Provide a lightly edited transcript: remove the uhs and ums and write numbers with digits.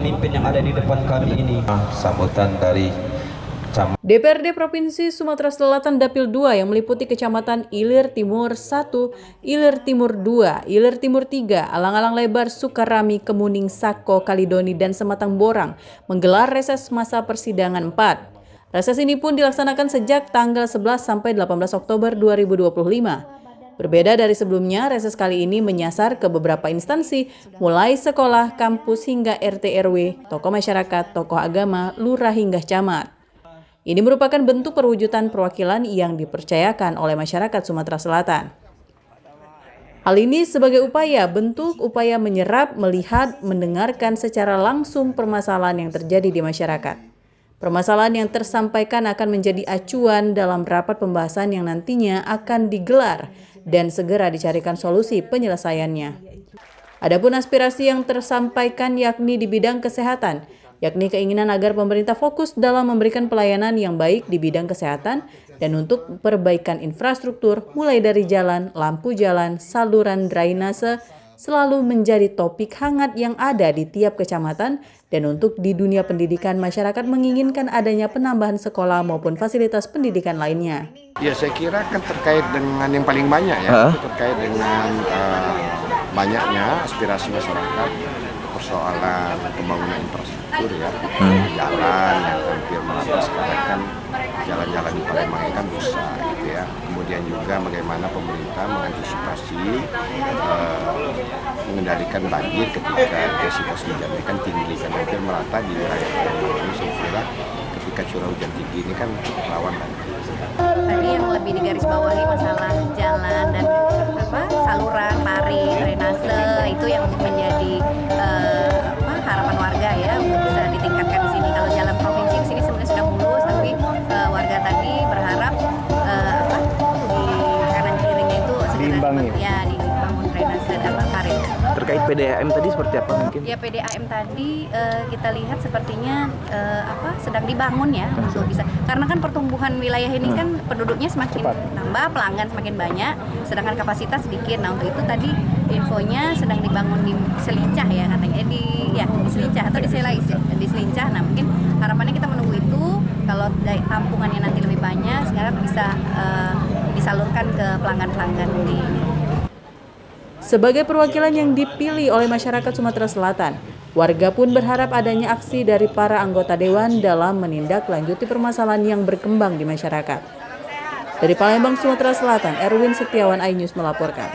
pemimpin yang ada di depan kami ini. Sambutan dari DPRD Provinsi Sumatera Selatan Dapil 2 yang meliputi Kecamatan Ilir Timur 1, Ilir Timur 2, Ilir Timur 3, Alang-Alang Lebar, Sukarami, Kemuning, Sako, Kalidoni, dan Sematang Borang menggelar reses masa persidangan 4. Reses ini pun dilaksanakan sejak tanggal 11 sampai 18 Oktober 2025. Berbeda dari sebelumnya, reses kali ini menyasar ke beberapa instansi, mulai sekolah, kampus, hingga RT RW, tokoh masyarakat, tokoh agama, lurah hingga camat. Ini merupakan bentuk perwujudan perwakilan yang dipercayakan oleh masyarakat Sumatera Selatan. Hal ini sebagai bentuk upaya menyerap, melihat, mendengarkan secara langsung permasalahan yang terjadi di masyarakat. Permasalahan yang tersampaikan akan menjadi acuan dalam rapat pembahasan yang nantinya akan digelar dan segera dicarikan solusi penyelesaiannya. Adapun aspirasi yang tersampaikan yakni di bidang kesehatan, yakni keinginan agar pemerintah fokus dalam memberikan pelayanan yang baik di bidang kesehatan dan untuk perbaikan infrastruktur mulai dari jalan, lampu jalan, saluran drainase selalu menjadi topik hangat yang ada di tiap kecamatan, dan untuk di dunia pendidikan masyarakat menginginkan adanya penambahan sekolah maupun fasilitas pendidikan lainnya. Ya, saya kira kan terkait dengan yang paling banyak ya, itu terkait dengan banyaknya aspirasi masyarakat, persoalan pembangunan infrastruktur ya, jalan yang hampir merata sekarang kan, jalan-jalan di Palembang ini kan rusak gitu ya. Kemudian juga bagaimana pemerintah mengantisipasi mengendalikan banjir ketika intensitas hujannya kan tinggi, kan hampir merata di wilayah Palembang ini. Saya kira ketika curah hujan tinggi ini kan rawan banjir. Tadi yang lebih digarisbawahi masalah jalan dan saluran, parit, drainase itu yang menjadi harapan warga ya untuk bisa ditingkatkan di sini. Kalau jalan provinsi di sini sebenarnya sudah mulus, tapi warga tadi berharap di kanan kirinya itu segera dibangun drainase dan parit. Terkait PDAM tadi seperti apa mungkin? Ya, PDAM tadi kita lihat sepertinya sedang dibangun ya untuk bisa, karena kan pertumbuhan wilayah ini kan penduduknya semakin nambah, pelanggan semakin banyak, sedangkan kapasitas sedikit. Nah, untuk itu tadi infonya sedang dibangun di Selincah ya katanya, di Selincah atau di Selais ya, di Selincah. Nah, mungkin harapannya kita menunggu itu, kalau tampungannya nanti lebih banyak sekarang bisa disalurkan ke pelanggan-pelanggan di. Sebagai perwakilan yang dipilih oleh masyarakat Sumatera Selatan, warga pun berharap adanya aksi dari para anggota dewan dalam menindaklanjuti permasalahan yang berkembang di masyarakat. Dari Palembang, Sumatera Selatan, Erwin Setiawan, iNews melaporkan.